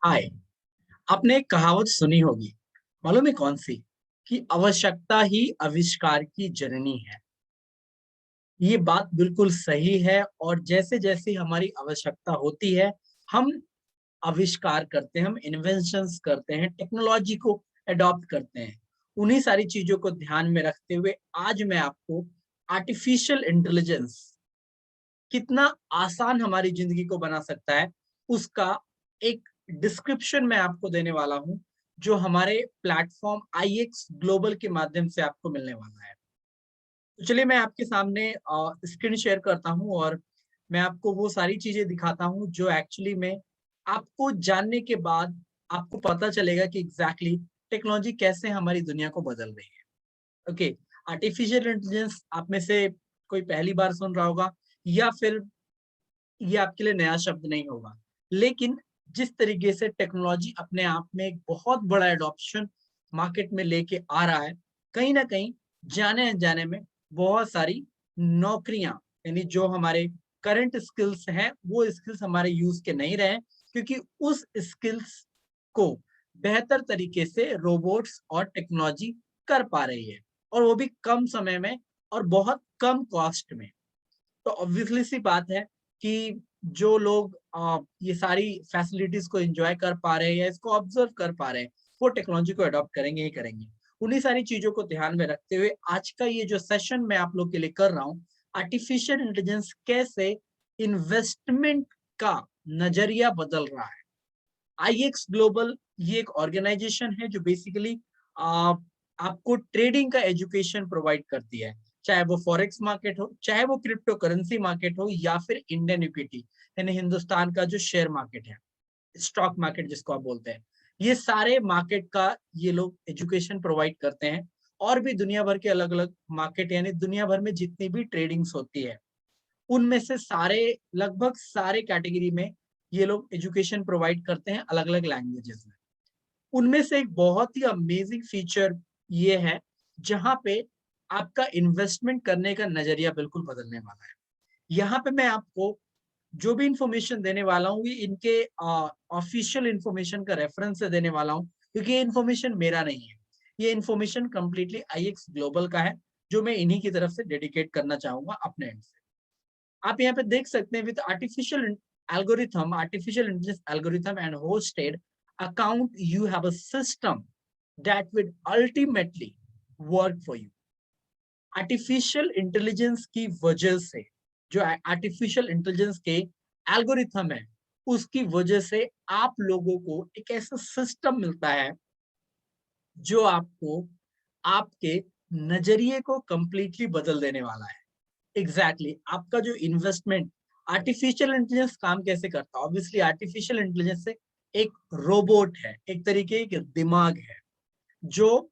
हाय। आपने एक कहावत सुनी होगी, मालूम है कौन सी? कि आवश्यकता ही आविष्कार की जननी है। ये बात बिल्कुल सही है और जैसे जैसे हमारी आवश्यकता होती है, हम आविष्कार करते हैं, हम इन्वेंशंस करते हैं, टेक्नोलॉजी को अडॉप्ट करते हैं। उन्हीं सारी चीजों को ध्यान में रखते हुए आज मैं आपको आर्टिफिशियल इंटेलिजेंस कितना आसान हमारी जिंदगी को बना सकता है, उसका एक डिस्क्रिप्शन मैं आपको देने वाला हूं, जो हमारे प्लेटफॉर्म आईएक्स ग्लोबल के माध्यम से आपको मिलने वाला है। तो चलिए मैं आपके सामने स्क्रीन शेयर करता हूं और मैं आपको वो सारी चीजें दिखाता हूं जो एक्चुअली में आपको जानने के बाद आपको पता चलेगा कि एग्जैक्टली टेक्नोलॉजी कैसे हमारी दुनिया को बदल रही है। ओके। आर्टिफिशियल इंटेलिजेंस आप में से कोई पहली बार सुन रहा होगा, या फिर ये आपके लिए नया शब्द नहीं होगा, लेकिन जिस तरीके से टेक्नोलॉजी अपने आप में एक बहुत बड़ा एडॉप्शन मार्केट में लेके आ रहा है, कहीं ना कहीं जाने अनजाने में बहुत सारी नौकरियां, यानी जो हमारे करंट स्किल्स हैं वो स्किल्स हमारे यूज के नहीं रहे, क्योंकि उस स्किल्स को बेहतर तरीके से रोबोट्स और टेक्नोलॉजी कर पा रही है, और वो भी कम समय में और बहुत कम कॉस्ट में। तो ऑब्वियसली सी बात है कि जो लोग ये सारी फैसिलिटीज को एंजॉय कर पा रहे हैं या इसको ऑब्जर्व कर पा रहे हैं, वो टेक्नोलॉजी को अडॉप्ट करेंगे ही करेंगे। उन्हीं सारी चीजों को ध्यान में रखते हुए आज का ये जो सेशन मैं आप लोग के लिए कर रहा हूँ, आर्टिफिशियल इंटेलिजेंस कैसे इन्वेस्टमेंट का नजरिया बदल रहा है। आईएक्स ग्लोबल ये एक ऑर्गेनाइजेशन है जो बेसिकली आपको ट्रेडिंग का एजुकेशन प्रोवाइड करती है, चाहे वो फॉरेक्स मार्केट हो, चाहे वो क्रिप्टो करेंसी मार्केट हो, या फिर इंडियन इक्विटी यानी हिंदुस्तान का जो शेयर मार्केट है, स्टॉक मार्केट जिसको आप बोलते हैं। ये सारे मार्केट का ये लोग एजुकेशन प्रोवाइड करते हैं। और भी दुनिया भर के अलग अलग मार्केट, यानी दुनिया भर में जितनी भी ट्रेडिंग्स होती है, उनमें से सारे, लगभग सारे कैटेगरी में ये लोग एजुकेशन प्रोवाइड करते हैं अलग अलग लैंग्वेजेस में। उनमें से एक बहुत ही अमेजिंग फीचर ये है, जहां पे आपका इन्वेस्टमेंट करने का नजरिया बिल्कुल बदलने वाला है। यहाँ पे मैं आपको जो भी इंफॉर्मेशन देने वाला हूँ, ये इनके ऑफिशियल इंफॉर्मेशन का रेफरेंस से देने वाला हूँ, क्योंकि ये इंफॉर्मेशन मेरा नहीं है। ये इंफॉर्मेशन कंप्लीटली आईएक्स ग्लोबल का है, जो मैं इन्हीं की तरफ से डेडिकेट करना चाहूंगा अपने एंड से। आप यहाँ पे देख सकते हैं, with artificial intelligence algorithm and hosted account, you have a system that will ultimately work for you. Artificial intelligence की वजह से, जो आर्टिफिशियल इंटेलिजेंस के एल्गोरिथम है, उसकी वजह से आप लोगों को एक ऐसा सिस्टम मिलता है जो आपको आपके नजरिए को कंप्लीटली बदल देने वाला है। आपका जो इन्वेस्टमेंट, आर्टिफिशियल इंटेलिजेंस काम कैसे करता है? ऑब्वियसली आर्टिफिशियल इंटेलिजेंस से एक रोबोट है, एक तरीके का दिमाग है, जो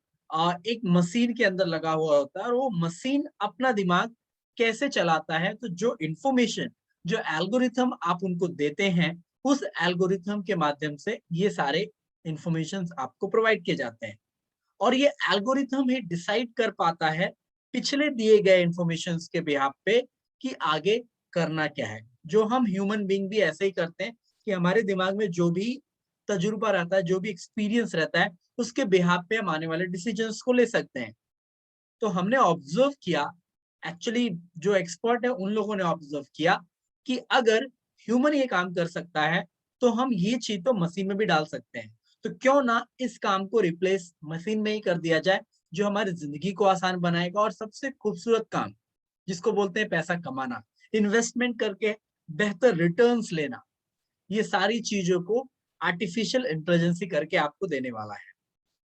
एक मशीन के अंदर लगा हुआ होता है, और वो मशीन अपना दिमाग कैसे चलाता है, तो जो इंफॉर्मेशन, जो एल्गोरिथम आप उनको देते हैं, उस एल्गोरिथम के माध्यम से ये सारे इंफॉर्मेशन आपको प्रोवाइड किए जाते हैं। और ये एल्गोरिथम ही डिसाइड कर पाता है पिछले दिए गए इंफॉर्मेशन के बिहाफ पे कि आगे करना क्या है। जो हम ह्यूमन बीइंग भी ऐसे ही करते हैं कि हमारे दिमाग में जो भी तजुर्बा रहता है, जो भी एक्सपीरियंस रहता है, उसके बिहाफ पे हम आने वाले डिसीजंस को ले सकते हैं। तो हमने ऑब्जर्व किया, एक्चुअली जो एक्सपर्ट है उन लोगों ने ऑब्जर्व किया कि अगर ह्यूमन ये काम कर सकता है, तो हम ये चीज तो मशीन में भी डाल सकते हैं। तो क्यों ना इस काम को रिप्लेस मशीन में ही कर दिया जाए, जो हमारी जिंदगी को आसान बनाएगा। और सबसे खूबसूरत काम, जिसको बोलते हैं पैसा कमाना, इन्वेस्टमेंट करके बेहतर रिटर्न्स लेना, ये सारी चीजों को आर्टिफिशियल इंटेलिजेंस करके आपको देने वाला है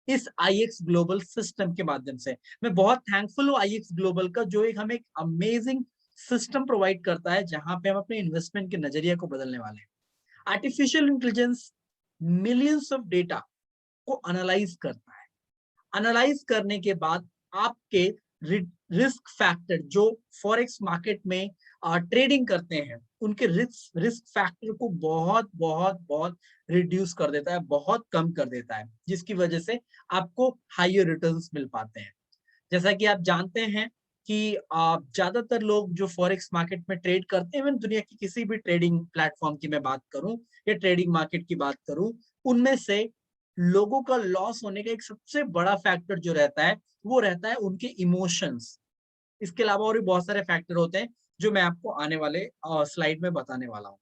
इस आईएक्स ग्लोबल सिस्टम के माध्यम से। मैं बहुत थैंकफुल हूँ आईएक्स ग्लोबल का, जो एक हमें एक अमेजिंग सिस्टम प्रोवाइड करता है, जहां पे हम अपने इन्वेस्टमेंट के नजरिए को बदलने वाले हैं। Artificial intelligence millions of data को एनालाइज करता है। एनालाइज करने के बाद आपके रिस्क फैक्टर, जो फॉरेक्स मार्केट में ट्रेडिंग करते हैं, उनके रिस्क फैक्टर को बहुत बहुत बहुत रिड्यूस कर देता है, बहुत कम कर देता है, जिसकी वजह से आपको हायर रिटर्न्स मिल पाते हैं। जैसा कि आप जानते हैं कि ज्यादातर लोग जो फॉरेक्स मार्केट में ट्रेड करते हैं, इवन दुनिया की किसी भी ट्रेडिंग प्लेटफॉर्म की मैं बात करूं या ट्रेडिंग मार्केट की बात करूं, उनमें से लोगों का लॉस होने का एक सबसे बड़ा फैक्टर जो रहता है वो रहता है उनके इमोशंस। इसके अलावा और भी बहुत सारे फैक्टर होते हैं जो मैं आपको आने वाले स्लाइड में बताने वाला हूँ।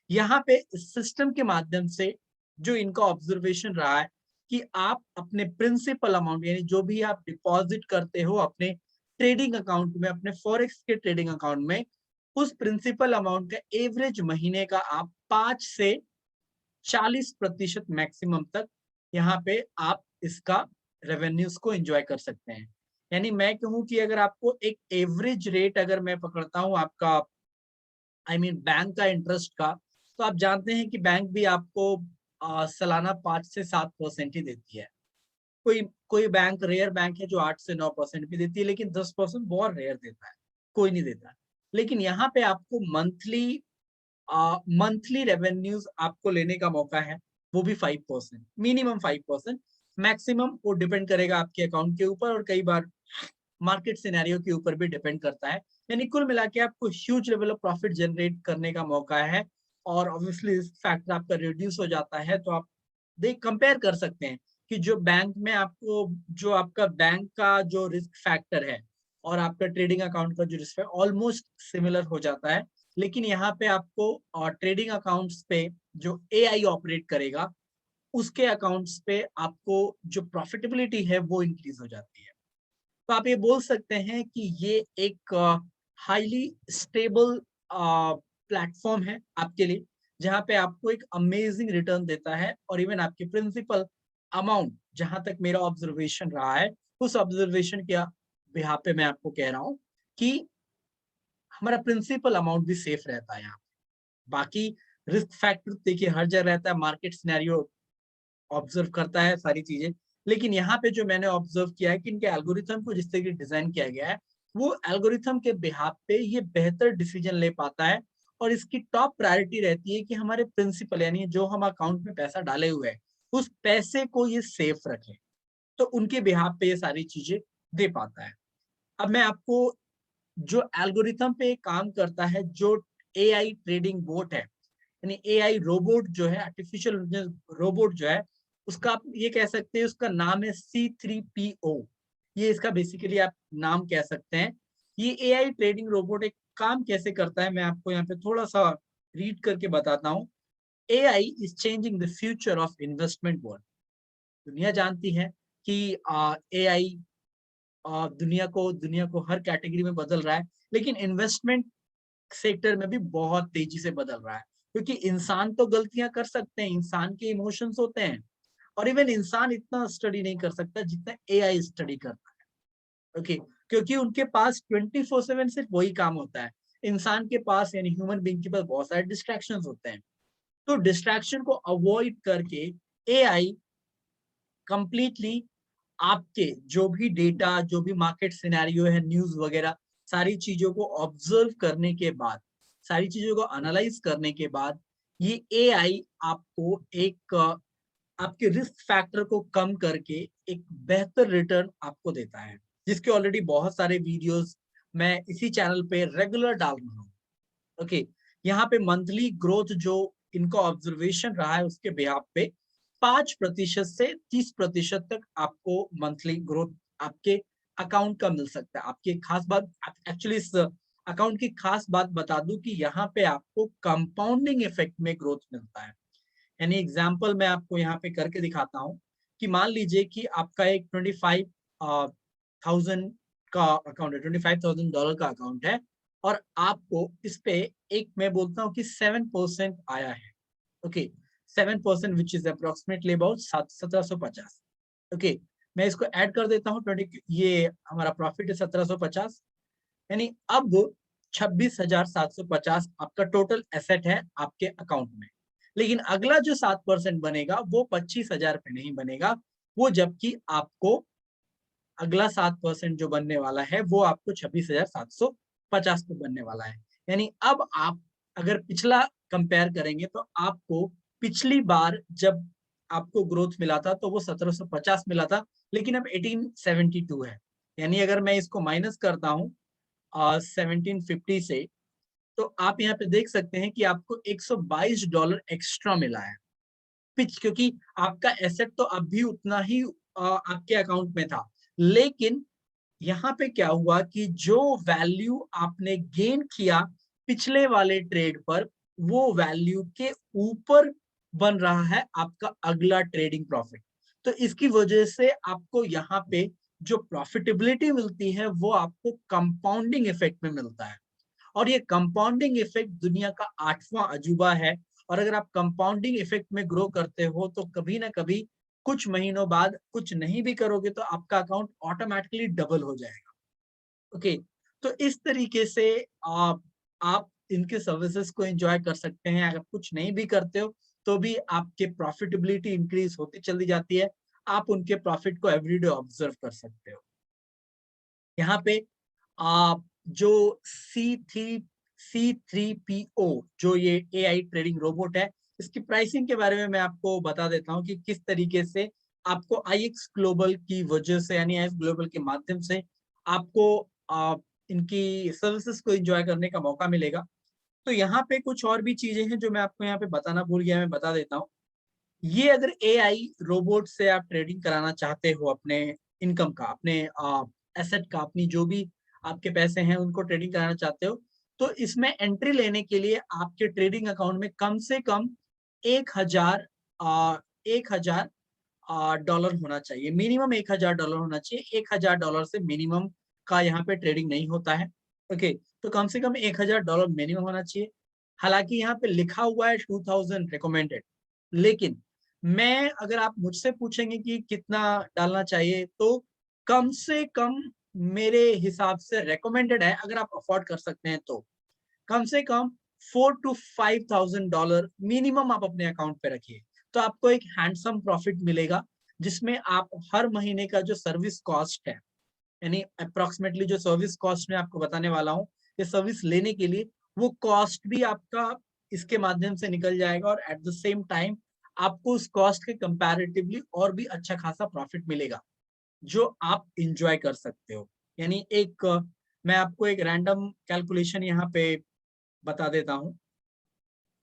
यहाँ पे इस सिस्टम के माध्यम से जो इनका ऑब्जर्वेशन रहा है कि आप अपने प्रिंसिपल अमाउंट यानी जो भी आप डिपॉजिट करते हो अपने ट्रेडिंग अकाउंट में, अपने फॉरेक्स के ट्रेडिंग अकाउंट में, उस प्रिंसिपल अमाउंट का एवरेज महीने का आप 5 से 40% मैक्सिमम तक यहाँ पे आप इसका रेवेन्यूज को एंजॉय कर सकते हैं। यानी मैं कहूँ कि अगर आपको एक एवरेज रेट अगर मैं पकड़ता हूँ आपका बैंक का इंटरेस्ट का, तो आप जानते हैं कि बैंक भी आपको सालाना 5 से 7% ही देती है। कोई कोई बैंक, रेयर बैंक है जो 8 से 9% भी देती है, लेकिन 10% बहुत रेयर देता है, कोई नहीं देता। लेकिन यहाँ पे आपको मंथली रेवेन्यूज आपको लेने का मौका है, वो भी 5%, मिनिमम 5%, मैक्सिमम वो डिपेंड करेगा आपके अकाउंट के ऊपर और कई बार मार्केट सिनेरियो के ऊपर भी डिपेंड करता है। यानी कुल मिला के आपको huge level of profit generate करने का मौका है। और ऑब्वियसली फैक्टर आपका रिड्यूस हो जाता है, तो आप देख कंपेयर कर सकते हैं कि जो बैंक में आपको, जो आपका बैंक का जो रिस्क फैक्टर है और आपका ट्रेडिंग अकाउंट का जो रिस्क है ऑलमोस्ट सिमिलर हो जाता है। लेकिन यहाँ पे आपको ट्रेडिंग अकाउंट्स पे जो एआई ऑपरेट करेगा उसके अकाउंट्स पे आपको जो प्रॉफिटेबिलिटी है वो इंक्रीज हो जाती है। तो आप ये बोल सकते हैं कि ये एक हाईली स्टेबल प्लेटफॉर्म है आपके लिए, जहां पे आपको एक अमेजिंग रिटर्न देता है। और इवन आपके प्रिंसिपल अमाउंट, जहां तक मेरा ऑब्जर्वेशन रहा है, उस ऑब्जर्वेशन के बिहार पे मैं आपको कह रहा हूँ कि हमारा प्रिंसिपल अमाउंट भी सेफ रहता है यहाँ। बाकी रिस्क फैक्टर देखिए हर जगह रहता है, मार्केट सिनेरियो ऑब्जर्व करता है सारी चीजें। लेकिन यहाँ पे जो मैंने ऑब्जर्व किया है कि इनके एल्गोरिथम को जिस तरीके डिजाइन किया गया है, वो एल्गोरिथम के बिहाफ पे ये बेहतर डिसीजन ले पाता है। और इसकी टॉप प्रायोरिटी रहती है कि हमारे प्रिंसिपल यानी जो हम अकाउंट में पैसा डाले हुए हैं उस पैसे को ये सेफ रखे, तो उनके बिहाफ पे ये सारी चीजें दे पाता है। अब मैं आपको जो एल्गोरिथम पे काम करता है, जो एआई ट्रेडिंग बोट है, यानी एआई रोबोट जो है, आर्टिफिशियल रोबोट जो है, उसका आप ये कह सकते हैं उसका नाम है C3PO। ये इसका बेसिकली आप नाम कह सकते हैं। ये एआई ट्रेडिंग रोबोट एक काम कैसे करता है मैं आपको यहाँ पे थोड़ा सा रीड करके बताता हूँ। AI is changing the future of investment world. दुनिया जानती है कि एआई दुनिया को हर कैटेगरी में बदल रहा है, लेकिन इन्वेस्टमेंट सेक्टर में भी बहुत तेजी से बदल रहा है। क्योंकि इंसान तो गलतियां कर सकते हैं, इंसान के इमोशंस होते हैं, और इवन इंसान इतना स्टडी नहीं कर सकता जितना एआई स्टडी करता है। ओके, क्योंकि उनके पास 24/7 सिर्फ वही काम होता है। इंसान के पास यानी ह्यूमन बीइंग के पास बहुत सारे डिस्ट्रैक्शंस होते हैं। तो डिस्ट्रैक्शन को अवॉइड करके एआई कंप्लीटली आपके जो भी डेटा, जो भी मार्केट सिनेरियो है, न्यूज वगैरह, सारी चीजों को ऑब्जर्व करने के बाद, सारी चीजों को एनालाइज करने के बाद, ये एआई आपको एक आपके रिस्क फैक्टर को कम करके एक बेहतर रिटर्न आपको देता है, जिसके ऑलरेडी बहुत सारे वीडियोस मैं इसी चैनल पे रेगुलर डाल रहा हूँ। ओके, यहाँ पे मंथली ग्रोथ जो इनका ऑब्जर्वेशन रहा है उसके बिहाफ पे 5% से 30% तक आपको मंथली ग्रोथ आपके अकाउंट का मिल सकता है। आपकी खास बात, एक्चुअली इस अकाउंट की खास बात बता दूं कि यहाँ पे आपको कंपाउंडिंग इफेक्ट में ग्रोथ मिलता है। यानी एग्जाम्पल मैं आपको यहाँ पे करके दिखाता हूँ कि मान लीजिए कि आपका एक 25,000 का अकाउंट है, $25,000 का अकाउंट है, और आपको इस पे एक मैं बोलता हूँ कि 7% आया है। Okay, 7% which is approximately about 1750। Okay, मैं इसको ऐड कर देता हूँ 20, ये हमारा प्रॉफिट है 1750, यानी अब 26,750 आपका टोटल एसेट है आपके अकाउंट में। लेकिन अगला जो 7% बनेगा वो 25,000 पे नहीं बनेगा, वो जबकि आपको अगला 7% जो बनने वाला है वो आपको 26,750 पे बनने वाला है। यानी अब आप अगर पिछला कंपेयर करेंगे तो आपको पिछली बार जब आपको ग्रोथ मिला था तो वो 1750 मिला था, लेकिन अब 1872 है। यानी अगर मैं इसको माइनस करता हूँ 1750 से, तो आप यहाँ पे देख सकते हैं कि आपको $122 एक्स्ट्रा मिला है पिच, क्योंकि आपका एसेट तो अभी उतना ही आपके अकाउंट में था, लेकिन यहाँ पे क्या हुआ कि जो वैल्यू आपने गेन किया पिछले वाले ट्रेड पर, वो वैल्यू के ऊपर बन रहा है आपका अगला ट्रेडिंग प्रॉफिट। तो इसकी वजह से आपको यहाँ पे जो प्रॉफिटेबिलिटी मिलती है वो आपको कंपाउंडिंग इफेक्ट में मिलता है, और ये कंपाउंडिंग इफेक्ट दुनिया का 8वां अजूबा है। और अगर आप कंपाउंडिंग इफेक्ट में ग्रो करते हो तो कभी ना कभी कुछ महीनों बाद कुछ नहीं भी करोगे तो आपका अकाउंट ऑटोमेटिकली डबल हो जाएगा। ओके, तो इस तरीके से आप इनके सर्विसेज को एंजॉय कर सकते हैं। अगर कुछ नहीं भी करते हो तो भी आपके प्रॉफिटेबिलिटी इंक्रीज होती चली जाती है, आप उनके प्रॉफिट को एवरीडे ऑब्जर्व कर सकते हो। यहाँ पे आप जो C3PO जो ये AI ट्रेडिंग रोबोट है, इसकी प्राइसिंग के बारे में मैं आपको बता देता हूँ कि किस तरीके से आपको IX ग्लोबल की वजह से, यानी IX ग्लोबल के माध्यम से आपको इनकी सर्विसेज को एंजॉय करने का मौका मिलेगा। तो यहाँ पे कुछ और भी चीजें हैं जो मैं आपको यहाँ पे बताना भूल गया, मैं बता देता हूँ। ये अगर AI रोबोट से आप ट्रेडिंग कराना चाहते हो अपने इनकम का, अपने एसेट का, अपनी जो भी आपके पैसे हैं उनको ट्रेडिंग कराना चाहते हो, तो इसमें एंट्री लेने के लिए आपके ट्रेडिंग अकाउंट में कम से कम 1,000 डॉलर होना चाहिए। मिनिमम $1,000 होना चाहिए। $1,000 से मिनिमम का यहाँ पे ट्रेडिंग नहीं होता है। ओके, तो कम से कम $1,000 मिनिमम होना चाहिए। हालांकि यहाँ पे लिखा हुआ है 2000 रिकमेंडेड, लेकिन मैं, अगर आप मुझसे पूछेंगे कि कितना डालना चाहिए, तो कम से कम मेरे हिसाब से रेकमेंडेड है, अगर आप अफोर्ड कर सकते हैं तो कम से कम $4,000 to $5,000 मिनिमम आप अपने अकाउंट पे रखिए। तो आपको एक हैंडसम प्रॉफिट मिलेगा, जिसमें आप हर महीने का जो सर्विस कॉस्ट है, यानी अप्रोक्सीमेटली जो सर्विस कॉस्ट मैं आपको बताने वाला हूँ, ये सर्विस लेने के लिए, वो कॉस्ट भी आपका इसके माध्यम से निकल जाएगा, और एट द सेम टाइम आपको उस कॉस्ट के कंपैरेटिवली और भी अच्छा खासा प्रॉफिट मिलेगा, जो आप इंजॉय कर सकते हो। यानी एक मैं आपको एक रैंडम कैलकुलेशन यहाँ पे बता देता हूँ।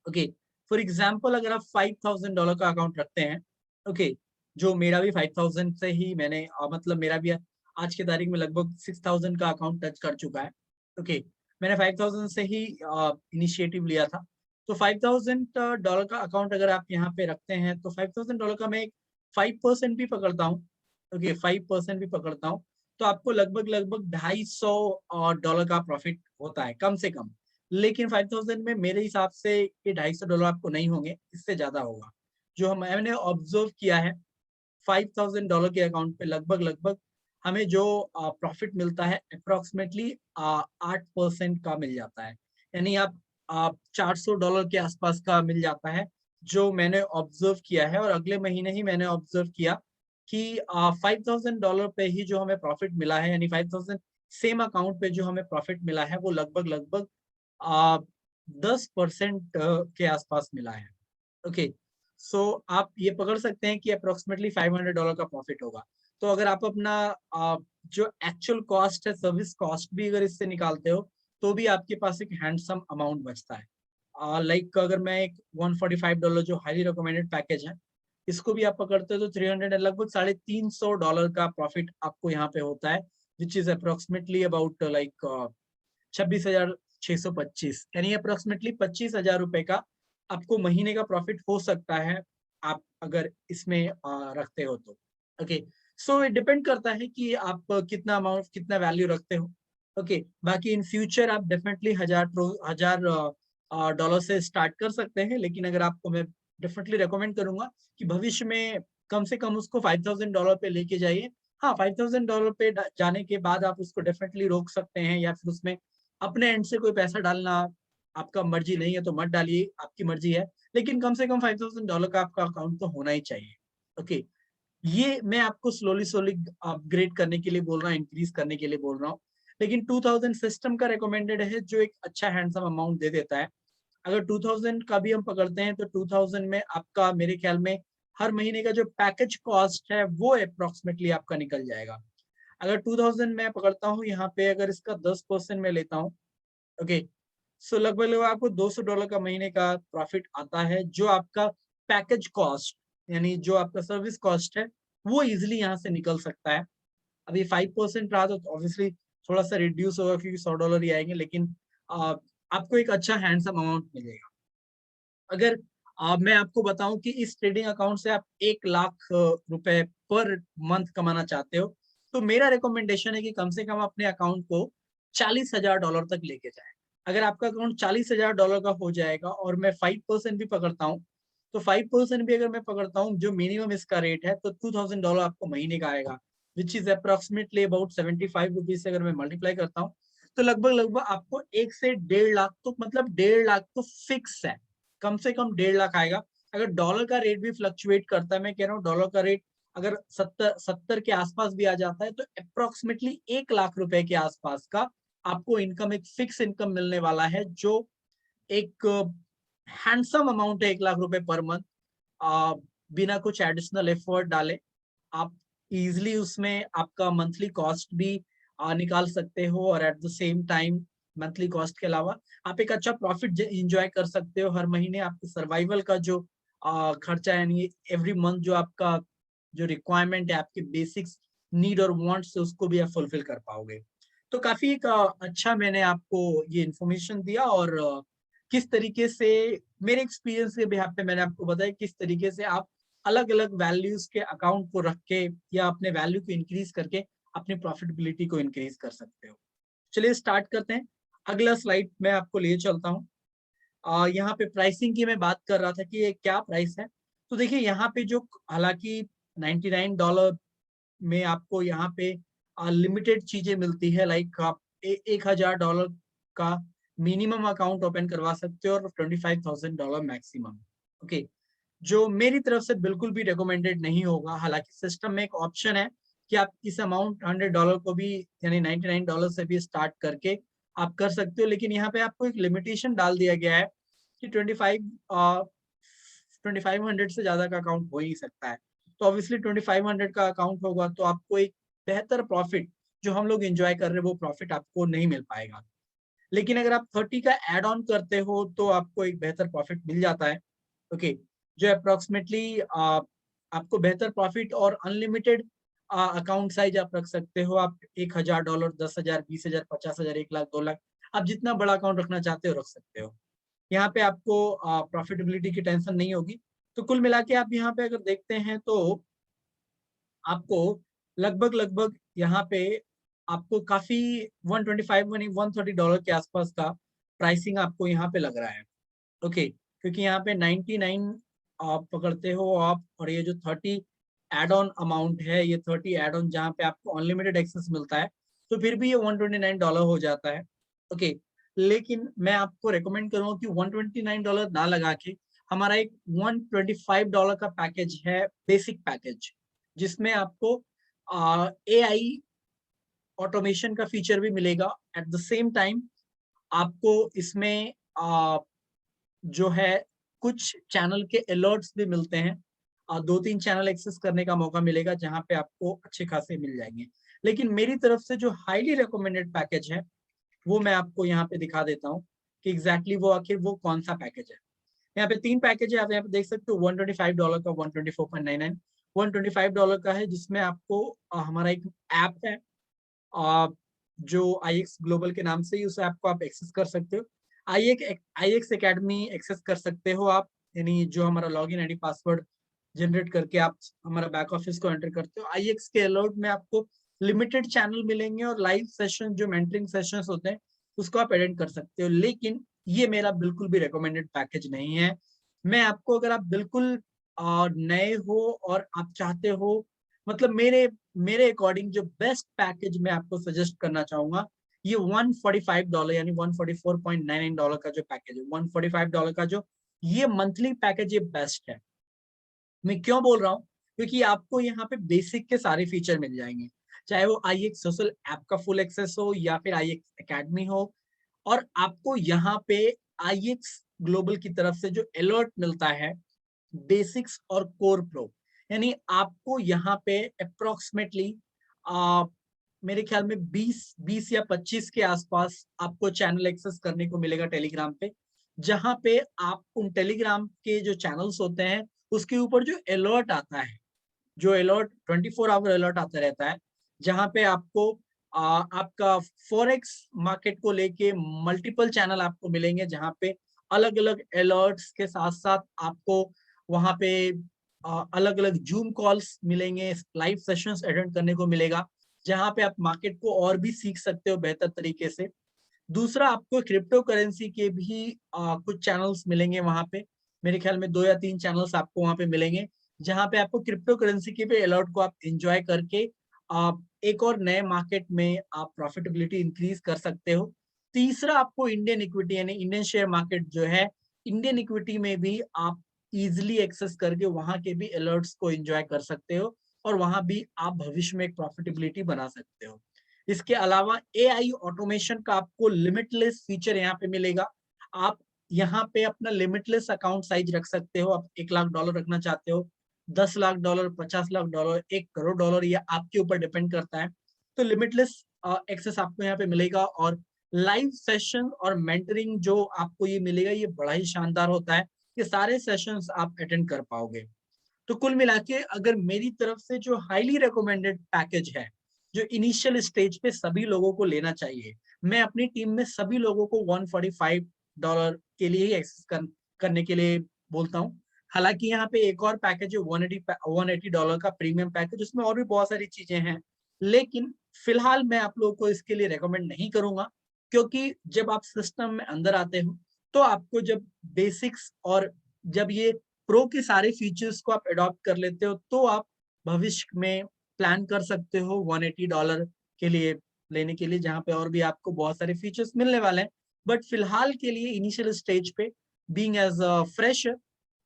ओके, फॉर एग्जाम्पल अगर आप $5,000 का अकाउंट रखते हैं, ओके, जो मेरा भी 5,000 से ही मैंने मतलब मेरा भी आज की तारीख में लगभग 6,000 का अकाउंट टच कर चुका है। ओके, मैंने 5,000 से ही इनिशिएटिव लिया था। तो $5,000 का अकाउंट अगर आप यहाँ पे रखते हैं तो $5,000 का मैं एक 5% भी पकड़ता हूँ। ओके, 5% भी पकड़ता हूँ, तो आपको लगभग लगभग $250 का प्रॉफिट होता है कम से कम। लेकिन 5,000 में मेरे हिसाब से ये $250 आपको नहीं होंगे, इससे ज्यादा होगा। जो मैंने ऑब्जर्व किया है, $5,000 के अकाउंट पे लगभग लगभग हमें जो प्रॉफिट मिलता है अप्रोक्सीमेटली 8% का मिल जाता है। यानी आप $400 के आसपास का मिल जाता है, जो मैंने ऑब्जर्व किया है। और अगले महीने ही मैंने ऑब्जर्व किया कि $5,000 पे ही जो हमें प्रॉफिट मिला है, यानी 5,000 सेम अकाउंट पे जो हमें प्रॉफिट मिला है, वो लगभग लगभग 10% के आसपास मिला है। ओके, सो आप ये पकड़ सकते हैं कि अप्रोक्सीमेटली $500 का प्रॉफिट होगा। तो अगर आप अपना जो एक्चुअल कॉस्ट है, सर्विस कॉस्ट भी अगर इससे निकालते हो, तो भी आपके पास एक हैंडसम अमाउंट बचता है। लाइक अगर मैं एक $145 जो हाईली रिकमेंडेड पैकेज है, इसको भी आप पकड़ते हो तो 300 लगभग $350 का प्रॉफिट आपको यहाँ पे होता है, which is approximately about like 26,625, यानी अप्रोक्सीमेटली ₹25,000 का आपको महीने का प्रॉफिट हो सकता है, आप अगर इसमें रखते हो तो। ओके, सो इट डिपेंड करता है कि आप कितना अमाउंट, कितना वैल्यू रखते हो। ओके, बाकी इन फ्यूचर आप डेफिनेटली हजार डॉलर से स्टार्ट कर सकते हैं, लेकिन अगर आपको, मैं डेफिनेटली रेकमेंड करूंगा कि भविष्य में कम से कम उसको $5,000 पे लेके जाइए। हाँ, $5,000 पे जाने के बाद आप उसको डेफिनेटली रोक सकते हैं, या फिर उसमें अपने एंड से कोई पैसा डालना आपका मर्जी नहीं है तो मत डालिए, आपकी मर्जी है। लेकिन कम से कम $5,000 का आपका अकाउंट तो होना ही चाहिए। ओके, ये मैं आपको स्लोली स्लोली अपग्रेड करने के लिए बोल रहा हूँ, इंक्रीज करने के लिए बोल रहा हूँ। लेकिन 2000 सिस्टम का रिकमेंडेड है, जो एक अच्छा हैंडसम अमाउंट दे देता है। अगर 2000 का भी हम पकड़ते हैं तो 2000 में आपका, मेरे ख्याल में, हर महीने का जो पैकेज कॉस्ट है वो अप्रोक्सीमेटली आपका निकल जाएगा। अगर 2000 मैं पकड़ता हूँ यहाँ पे, अगर इसका 10% मैं लेता हूँ, ओके, सो लगभग लगभग आपको $200 का महीने का प्रॉफिट आता है, जो आपका पैकेज कॉस्ट यानी जो आपका सर्विस कॉस्ट है वो इजिली यहाँ से निकल सकता है। अभी 5% रहा तो ऑब्वियसली थोड़ा सा रिड्यूस होगा क्योंकि $100 ही आएंगे, लेकिन आपको एक अच्छा हैंडसम अमाउंट मिलेगा। अगर मैं आपको बताऊं कि इस ट्रेडिंग अकाउंट से आप 1 लाख रुपए पर मंथ कमाना चाहते हो, तो मेरा रिकमेंडेशन है कि कम से कम अपने अकाउंट को $40,000 तक लेके जाए। अगर आपका अकाउंट $40,000 का हो जाएगा और मैं 5% भी पकड़ता हूँ, तो 5% भी अगर मैं पकड़ता हूँ, जो मिनिमम इसका रेट है, तो $2,000 आपको महीने का आएगा, which is approximately about 75 rupees से अगर मैं मल्टीप्लाई करता हूँ, तो लगभग लगभग आपको 1 से 1.5 लाख, तो मतलब 1.5 लाख तो फिक्स है, कम से कम 1.5 लाख आएगा। अगर डॉलर का रेट भी फ्लक्चुएट करता है, मैं कह रहा हूँ डॉलर का रेट अगर 70 के आसपास भी आ जाता है, तो अप्रोक्सीमेटली 1 लाख रुपए के आसपास का आपको इनकम, एक फिक्स इनकम मिलने वाला है, जो एक हैंडसम अमाउंट है, 1 लाख रुपए पर मंथ। बिना कुछ एडिशनल एफर्ट डाले आप इजिली उसमें आपका मंथली कॉस्ट भी निकाल सकते हो, और at the same time monthly cost के अलावा आप एक अच्छा प्रॉफिट एंजॉय कर सकते हो हर महीने। आपके सर्वाइवल का जो खर्चा है, यानी एवरी मंथ जो आपका जो रिक्वायरमेंट है, आपके बेसिक्स नीड और वांट्स से, उसको भी आप फुलफिल कर पाओगे। तो काफी एक अच्छा मैंने आपको ये इन्फॉर्मेशन दिया, और किस तरीके से मेरे एक्सपीरियंस के बिहाफ पे मैंने आपको बताया किस तरीके से आप अलग अलग वैल्यूज के अकाउंट को रख के या अपने वैल्यू को इंक्रीज करके अपनी प्रॉफिटेबिलिटी को इंक्रीज कर सकते हो। चलिए स्टार्ट करते हैं। अगला स्लाइड मैं आपको लिए चलता हूँ। यहाँ पे प्राइसिंग की मैं बात कर रहा था कि ये क्या प्राइस है। तो देखिए यहाँ पे जो, हालांकि $99 में आपको यहाँ पे लिमिटेड चीजें मिलती है, लाइक आप $1,000 का मिनिमम अकाउंट ओपन करवा सकते हो और $25,000 मैक्सिमम। ओके, जो मेरी तरफ से बिल्कुल भी रिकमेंडेड नहीं होगा। हालांकि सिस्टम में एक ऑप्शन है कि आप इस अमाउंट $100 को भी, यानी $99 से भी स्टार्ट करके आप कर सकते हो, लेकिन यहाँ पे आपको एक लिमिटेशन डाल दिया गया है कि 2500 से ज्यादा का अकाउंट हो ही नहीं सकता है। तो ऑब्वियसली 2500 का अकाउंट होगा तो आपको एक बेहतर प्रॉफिट जो हम लोग एंजॉय कर रहे हैं वो प्रॉफिट आपको नहीं मिल पाएगा। लेकिन अगर आप 30 का एड ऑन करते हो तो आपको एक बेहतर प्रॉफिट मिल जाता है। ओके, जो अप्रोक्सीमेटली आपको बेहतर प्रॉफिट और अनलिमिटेड अकाउंट साइज आप रख सकते हो। आप $1,000, 10,000, 20,000, 50,000, 1 लाख, 2 लाख, आप जितना बड़ा अकाउंट रखना चाहते हो रख सकते हो। यहाँ पे आपको प्रॉफिटेबिलिटी की टेंशन नहीं होगी। तो कुल मिला के आप यहाँ पे अगर देखते हैं तो आपको लगभग लगभग यहाँ पे आपको काफी 125 यानी $130 के आसपास का प्राइसिंग आपको यहाँ पे लग रहा है। ओके, क्योंकि यहाँ पे 99 आप पकड़ते हो आप, और ये जो 30 एड ऑन अमाउंट है, ये 30 एड ऑन जहाँ पे आपको अनलिमिटेड एक्सेस मिलता है, तो फिर भी ये $129 हो जाता है। ओके, लेकिन मैं आपको रेकमेंड करूंगा कि $129 ना लगा के हमारा एक $125 का पैकेज है, बेसिक पैकेज, जिसमें आपको AI ऑटोमेशन का फीचर भी मिलेगा। एट द सेम टाइम आपको इसमें जो है कुछ चैनल के अलर्ट्स भी मिलते हैं। 2-3 चैनल एक्सेस करने का मौका मिलेगा जहां पे आपको अच्छे खासे मिल जाएंगे। लेकिन मेरी तरफ से जो हाईली रिकमेंडेड पैकेज है वो मैं आपको यहाँ पे दिखा देता हूँ कि एग्जैक्टली वो आखिर वो कौन सा पैकेज है। यहाँ पे 3 पैकेज है, आप यहाँ पे देख सकते हो। $125 का, 124.99, $125 का है, जिसमें आपको हमारा एक ऐप है जो IX ग्लोबल के नाम से ही, उस ऐप को आप एक्सेस कर सकते हो। IX एकेडमी एक्सेस कर सकते हो आप, यानी जो हमारा लॉगिन आईडी पासवर्ड जनरेट करके आप हमारा बैक ऑफिस को एंटर करते हो। IX के अलर्ट में आपको लिमिटेड चैनल मिलेंगे और लाइव सेशन जो मेंटरिंग सेशंस होते हैं उसको आप अटेंड कर सकते हो। लेकिन ये मेरा बिल्कुल भी रिकमेंडेड पैकेज नहीं है। मैं आपको, अगर आप बिल्कुल नए हो और आप चाहते हो, मतलब मेरे अकॉर्डिंग जो बेस्ट पैकेज मैं आपको सजेस्ट करना चाहूंगा, ये $145 यानी $144.99 का जो पैकेज है, $145 का जो ये मंथली पैकेज, ये बेस्ट है। मैं क्यों बोल रहा हूँ? क्योंकि आपको यहाँ पे बेसिक के सारे फीचर मिल जाएंगे, चाहे वो IX सोशल ऐप का फुल एक्सेस हो या फिर IX एकेडमी हो। और आपको यहाँ पे IX ग्लोबल की तरफ से जो अलर्ट मिलता है, बेसिक्स और कोर प्रो, यानी आपको यहाँ पे अप्रोक्सीमेटली मेरे ख्याल में 20 या 25 के आसपास आपको चैनल एक्सेस करने को मिलेगा टेलीग्राम पे, जहाँ पे आप उन टेलीग्राम के जो चैनल्स होते हैं उसके ऊपर जो अलर्ट आता है, जो अलर्ट 24 आवर अलर्ट आता रहता है, जहाँ पे आपको आपका फॉरेक्स मार्केट को लेके मल्टीपल चैनल आपको मिलेंगे, जहाँ पे अलग अलग अलर्ट्स के साथ साथ आपको वहां पे अलग अलग जूम कॉल्स मिलेंगे, लाइव सेशंस अटेंड करने को मिलेगा, जहाँ पे आप मार्केट को और भी सीख सकते हो बेहतर तरीके से। दूसरा, आपको क्रिप्टो करेंसी के भी कुछ चैनल्स मिलेंगे वहां पे। मेरे ख्याल में 2 या 3 चैनल्स आपको वहां पे मिलेंगे, जहां पे आपको क्रिप्टो करेंसी के भी अलर्ट को आप एंजॉय करके आप एक और नए मार्केट में आप प्रॉफिटेबिलिटी इंक्रीज कर सकते हो। तीसरा, आपको इंडियन इक्विटी यानी इंडियन शेयर मार्केट जो है, इंडियन इक्विटी में भी आप इजिली एक्सेस करके वहां के भी अलर्ट्स को एंजॉय कर सकते हो और वहां भी आप भविष्य में एक प्रॉफिटेबिलिटी बना सकते हो। इसके अलावा एआई ऑटोमेशन का आपको लिमिटलेस फीचर यहाँ पे मिलेगा। आप यहाँ पे अपना लिमिटलेस अकाउंट साइज रख सकते हो। आप $1 लाख रखना चाहते हो, $10 लाख, $50 लाख, $1 करोड़, या आपके ऊपर डिपेंड करता है। तो लिमिटलेस एक्सेस आपको यहाँ पे मिलेगा और लाइव सेशन और मेंटरिंग जो आपको ये मिलेगा, ये बड़ा ही शानदार होता है। ये सारे सेशंस आप अटेंड कर पाओगे। तो कुल मिला के अगर मेरी तरफ से जो हाईली रिकमेंडेड पैकेज है, जो इनिशियल स्टेज पे सभी लोगों को लेना चाहिए, मैं अपनी टीम में सभी लोगों को $145 के लिए ही एक्सेस करने के लिए बोलता हूँ। हालांकि यहाँ पे एक और पैकेज है $180 का प्रीमियम पैकेज, उसमें और भी बहुत सारी चीजें हैं, लेकिन फिलहाल मैं आप लोगों को इसके लिए रेकमेंड नहीं करूंगा, क्योंकि जब आप सिस्टम में अंदर आते हो तो आपको जब बेसिक्स और जब ये प्रो के सारे फीचर्स को आप अडॉप्ट कर लेते हो, तो आप भविष्य में प्लान कर सकते हो $180 के लिए लेने के लिए, जहां पे और भी आपको बहुत सारे फीचर्स मिलने वाले हैं। बट फिलहाल के लिए इनिशियल स्टेज पे बीइंग एज फ्रेश,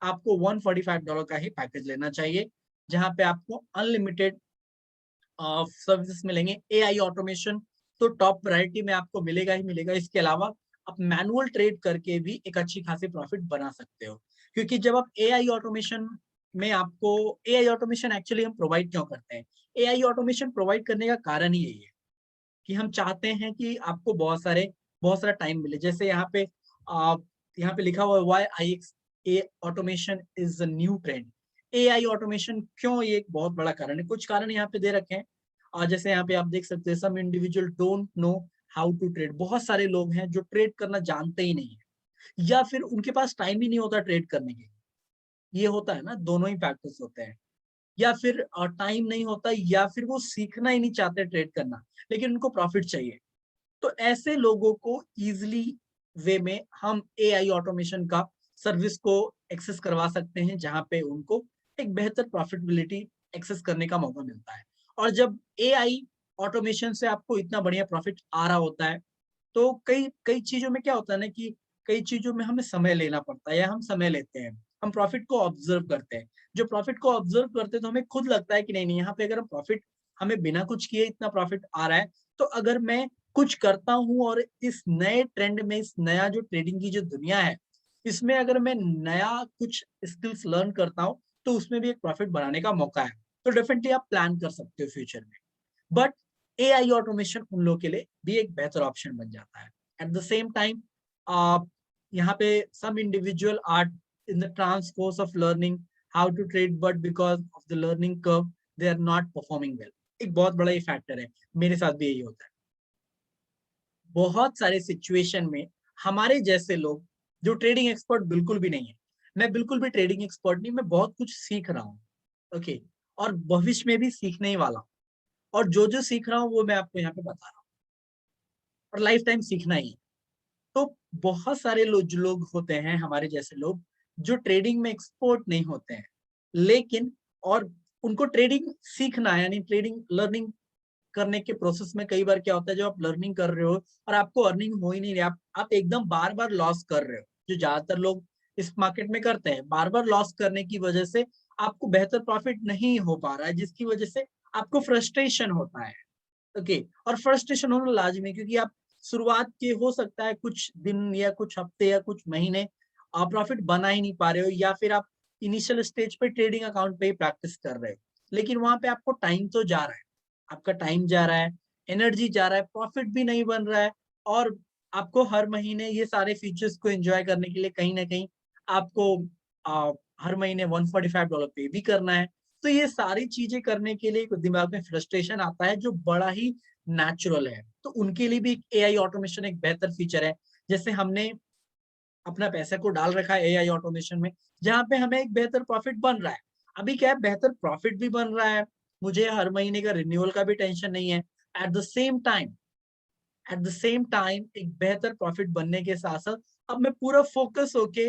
आपको $145 का ही पैकेज लेना चाहिए, जहां पे आपको अनलिमिटेड सर्विसेज मिलेंगे। एआई ऑटोमेशन तो टॉप प्रायोरिटी में आपको मिलेगा ही मिलेगा। इसके अलावा आप मैनुअल ट्रेड करके भी एक अच्छी खासी प्रॉफिट बना सकते हो, क्योंकि जब आप एआई ऑटोमेशन में आपको एआई ऑटोमेशन एक्चुअली हम प्रोवाइड क्यों करते हैं? एआई ऑटोमेशन प्रोवाइड करने का कारण ही यही है कि हम चाहते हैं कि आपको बहुत सारा टाइम मिले। जैसे यहाँ पे लिखा हुआ है व्हाई आईएक्स ए automation is a new trend. AI automation क्यों, ये एक बहुत बड़ा कारण है। कुछ कारण यहाँ पे दे रखे हैं, और जैसे यहाँ पे आप देख सकते हैं, some individual don't know how to trade. बहुत सारे लोग हैं जो ट्रेड करना जानते ही नहीं है, या फिर उनके पास टाइम ही नहीं होता ट्रेड करने के लिए। ये होता है ना, दोनों ही फैक्टर्स होते हैं। या फिर टाइम नहीं होता, या फिर वो सीखना ही नहीं चाहते ट्रेड करना, लेकिन उनको प्रॉफिट चाहिए। तो ऐसे लोगों को इजिली वे में हम एआई ऑटोमेशन का सर्विस को एक्सेस करवा सकते हैं, जहां पे उनको एक बेहतर प्रॉफिटेबिलिटी एक्सेस करने का मौका मिलता है। और जब एआई ऑटोमेशन से आपको इतना बढ़िया प्रॉफिट आ रहा होता है, तो कई कई चीजों में क्या होता है ना कि कई चीजों में हमें समय लेना पड़ता है, या हम समय लेते हैं, हम प्रॉफिट को ऑब्जर्व करते हैं। जो प्रॉफिट को ऑब्जर्व करते हैं तो हमें खुद लगता है कि नहीं नहीं, यहाँ पे अगर हम प्रॉफिट, हमें बिना कुछ किए इतना प्रॉफिट आ रहा है, तो अगर मैं कुछ करता हूँ और इस नए ट्रेंड में, इस नया जो ट्रेडिंग की जो दुनिया है, इसमें अगर मैं नया कुछ स्किल्स लर्न करता हूँ, तो उसमें भी एक प्रॉफिट बनाने का मौका है। तो डेफिनेटली आप प्लान कर सकते हो फ्यूचर में। बट एआई ऑटोमेशन उन लोगों के लिए भी एक बेहतर ऑप्शन बन जाता है। एट द सेम टाइम, आप यहाँ पे some individual are in the trans course of learning how to trade, but because of the learning curve they are not performing well. एक बहुत बड़ा ये फैक्टर है, मेरे साथ भी यही होता है। बहुत सारे सिचुएशन में हमारे जैसे लोग जो ट्रेडिंग एक्सपर्ट बिल्कुल भी नहीं है, मैं बिल्कुल भी ट्रेडिंग एक्सपर्ट नहीं, मैं बहुत कुछ सीख रहा हूँ, ओके, और भविष्य में भी सीखने ही वाला हूँ। और जो जो सीख रहा हूँ वो मैं आपको यहाँ पे बता रहा हूँ, और लाइफ टाइम सीखना ही है। तो बहुत सारे लोग होते हैं हमारे जैसे लोग, जो ट्रेडिंग में एक्सपर्ट नहीं होते हैं, लेकिन और उनको ट्रेडिंग सीखना है, यानी ट्रेडिंग लर्निंग करने के प्रोसेस में कई बार क्या होता है, जो आप लर्निंग कर रहे हो और आपको अर्निंग हो ही नहीं रही, आप एकदम बार बार लॉस कर रहे हो, जो ज्यादातर लोग इस मार्केट में करते हैं। बार बार लॉस करने की वजह से आपको बेहतर प्रॉफिट नहीं हो पा रहा है, जिसकी वजह से आपको फ्रस्ट्रेशन होता है, ओके। और फ्रस्ट्रेशन होना लाजमी है, क्योंकि आप शुरुआत के हो सकता है कुछ दिन या कुछ हफ्ते या कुछ महीने आप प्रॉफिट बना ही नहीं पा रहे हो, या फिर आप इनिशियल स्टेज पे ट्रेडिंग अकाउंट पे ही प्रैक्टिस कर रहे हो, लेकिन वहां पे आपको टाइम तो जा रहा है, आपका टाइम जा रहा है, एनर्जी जा रहा है, प्रॉफिट भी नहीं बन रहा है और आपको हर महीने ये सारे फीचर्स को एंजॉय करने के लिए कहीं ना कहीं आपको हर महीने $145 पे भी करना है। तो ये सारी चीजें करने के लिए दिमाग में फ्रस्ट्रेशन आता है जो बड़ा ही नेचुरल है। तो उनके लिए भी एआई ऑटोमेशन एक बेहतर फीचर है। जैसे हमने अपना पैसे को डाल रखा है एआई ऑटोमेशन में, जहाँ पे हमें एक बेहतर प्रॉफिट बन रहा है। अभी क्या है, बेहतर प्रॉफिट भी बन रहा है, मुझे हर महीने का रिन्यूअल का भी टेंशन नहीं है। एट द सेम टाइम एक बेहतर प्रॉफिट बनने के साथ-साथ अब मैं पूरा फोकस होके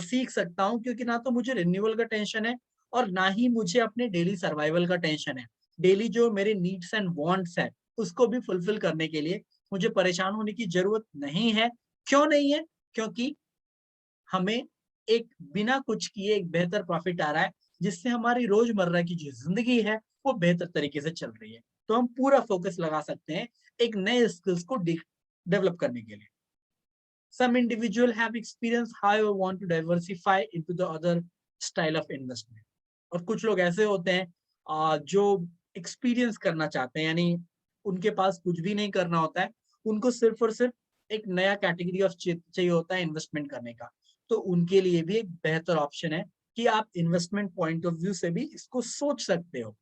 सीख सकता हूँ, क्योंकि ना तो मुझे रिन्यूअल का टेंशन है और ना ही मुझे अपने डेली सर्वाइवल का टेंशन है। डेली जो मेरे नीड्स एंड वांट्स है, उसको भी फुलफिल करने के लिए मुझे परेशान होने की ज़रूरत नहीं है। क्यों नहीं है? क्योंकि हमें एक बिना कुछ किए एक बेहतर प्रॉफिट आ रहा है, जिससे हमारी रोज़मर्रा की जो ज़िंदगी है, वो बेहतर तरीके से चल रही है। तो हम पूरा फोकस लगा सकते हैं एक नए स्किल्स को डेवलप करने के लिए। Some individual have experience however want to diversify into the other style of investment. और कुछ लोग ऐसे होते हैं जो एक्सपीरियंस करना चाहते हैं, यानी उनके पास कुछ भी नहीं करना होता है, उनको सिर्फ और सिर्फ एक नया कैटेगरी ऑफ चाहिए होता है इन्वेस्टमेंट करने का। तो उनके लिए भी एक बेहतर ऑप्शन है कि आप इन्वेस्टमेंट पॉइंट ऑफ व्यू से भी इसको सोच सकते हो।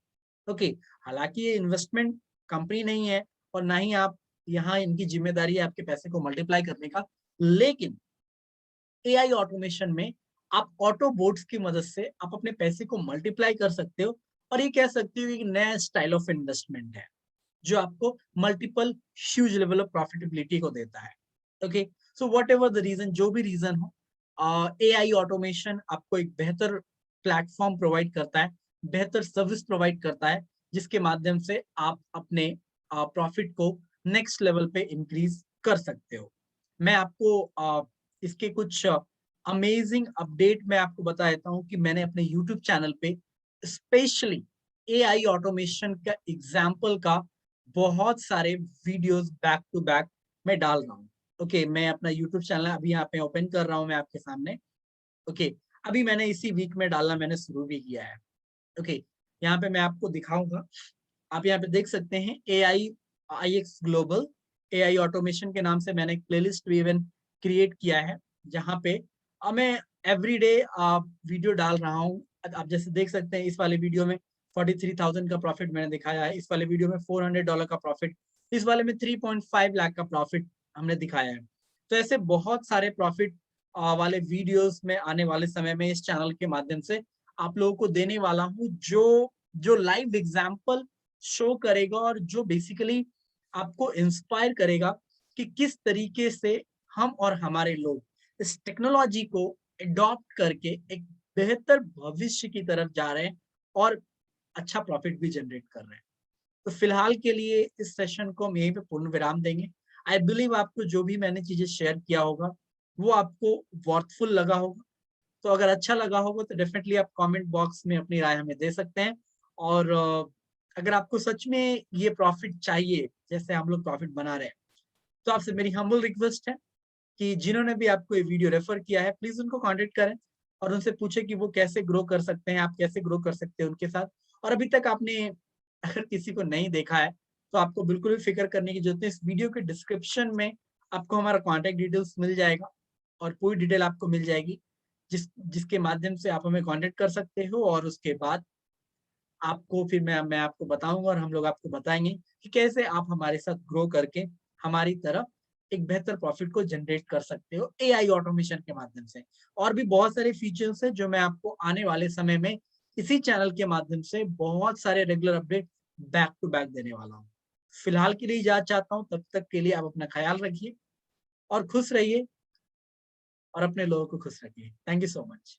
ओके, हालांकि ये इन्वेस्टमेंट कंपनी नहीं है और ना ही आप यहाँ इनकी जिम्मेदारी है आपके पैसे को मल्टीप्लाई करने का, लेकिन एआई ऑटोमेशन में आप ऑटो बोट्स की मदद से आप अपने पैसे को मल्टीप्लाई कर सकते हो और ये कह सकते हो एक नया स्टाइल ऑफ इन्वेस्टमेंट है जो आपको multiple huge level of profitability को देता है। Okay, so whatever the reason, जो भी रीजन हो, एआई ऑटोमेशन आपको एक बेहतर प्लेटफॉर्म प्रोवाइड करता है, बेहतर सर्विस प्रोवाइड करता है, जिसके माध्यम से आप अपने प्रॉफिट को नेक्स्ट लेवल पे इंक्रीज कर सकते हो। मैं आपको इसके कुछ अमेजिंग अपडेट मैं आपको बता देता हूँ कि मैंने अपने यूट्यूब चैनल पे स्पेशली एआई ऑटोमेशन का एग्जाम्पल का बहुत सारे वीडियोस बैक टू बैक मैं डाल रहा हूँ। ओके, मैं अपना यूट्यूब चैनल अभी यहाँ पे ओपन कर रहा हूँ मैं आपके सामने। ओके, अभी मैंने इसी वीक में डालना मैंने शुरू भी किया है। ओके, यहाँ पे मैं आपको दिखाऊंगा। आप यहाँ पे देख सकते हैं एआई आईएक्स ग्लोबल एआई ऑटोमेशन के नाम से मैंने एक प्लेलिस्ट भी इवन क्रिएट किया है, जहाँ पे मैं एवरीडे वीडियो डाल रहा हूँ। आप जैसे देख सकते हैं इस वाले वीडियो में 43,000 का प्रॉफिट मैंने दिखाया है, इस वाले वीडियो में $400 का प्रॉफिट, इस वाले में 3.5 लाख का प्रॉफिट हमने दिखाया है। तो ऐसे बहुत सारे प्रॉफिट वाले वीडियोस में आने वाले समय में इस चैनल के माध्यम से आप लोगों को देने वाला हूँ, जो जो लाइव एग्जाम्पल शो करेगा और जो बेसिकली आपको इंस्पायर करेगा कि किस तरीके से हम और हमारे लोग इस टेक्नोलॉजी को अडॉप्ट करके एक बेहतर भविष्य की तरफ जा रहे हैं और अच्छा प्रॉफिट भी जनरेट कर रहे हैं। तो फिलहाल के लिए इस सेशन को हम यहीं पे पूर्ण विराम देंगे। आई बिलीव आपको जो भी मैंने चीजें शेयर किया होगा वो आपको वर्थफुल लगा होगा। तो अगर अच्छा लगा होगा तो डेफिनेटली आप कमेंट बॉक्स में अपनी राय हमें दे सकते हैं। और अगर आपको सच में ये प्रॉफिट चाहिए जैसे हम लोग प्रॉफिट बना रहे हैं, तो आपसे मेरी हम्बल रिक्वेस्ट है कि जिन्होंने भी आपको ये वीडियो रेफर किया है प्लीज उनको कांटेक्ट करें और उनसे पूछे कि वो कैसे ग्रो कर सकते हैं, आप कैसे ग्रो कर सकते हैं उनके साथ। और अभी तक आपने अगर किसी को नहीं देखा है तो आपको बिल्कुल भी फिक्र करने की जरूरत है। इस वीडियो के डिस्क्रिप्शन में आपको हमारा कॉन्टेक्ट डिटेल्स मिल जाएगा और पूरी डिटेल आपको मिल जाएगी, जिसके माध्यम से आप हमें कांटेक्ट कर सकते हो। और उसके बाद आपको फिर मैं आपको बताऊंगा और हम लोग आपको बताएंगे कि कैसे आप हमारे साथ ग्रो करके हमारी तरफ एक बेहतर प्रॉफिट को जनरेट कर सकते हो एआई ऑटोमेशन के माध्यम से। और भी बहुत सारे फीचर्स हैं जो मैं आपको आने वाले समय में इसी चैनल के माध्यम से बहुत सारे regular update back to back देने वाला हूँ। फिलहाल के लिए इजाजत चाहता हूँ, तब तक के लिए आप अपना ख्याल रखिए और खुश रहिए और अपने लोगों को खुश रखिए। Thank you so much.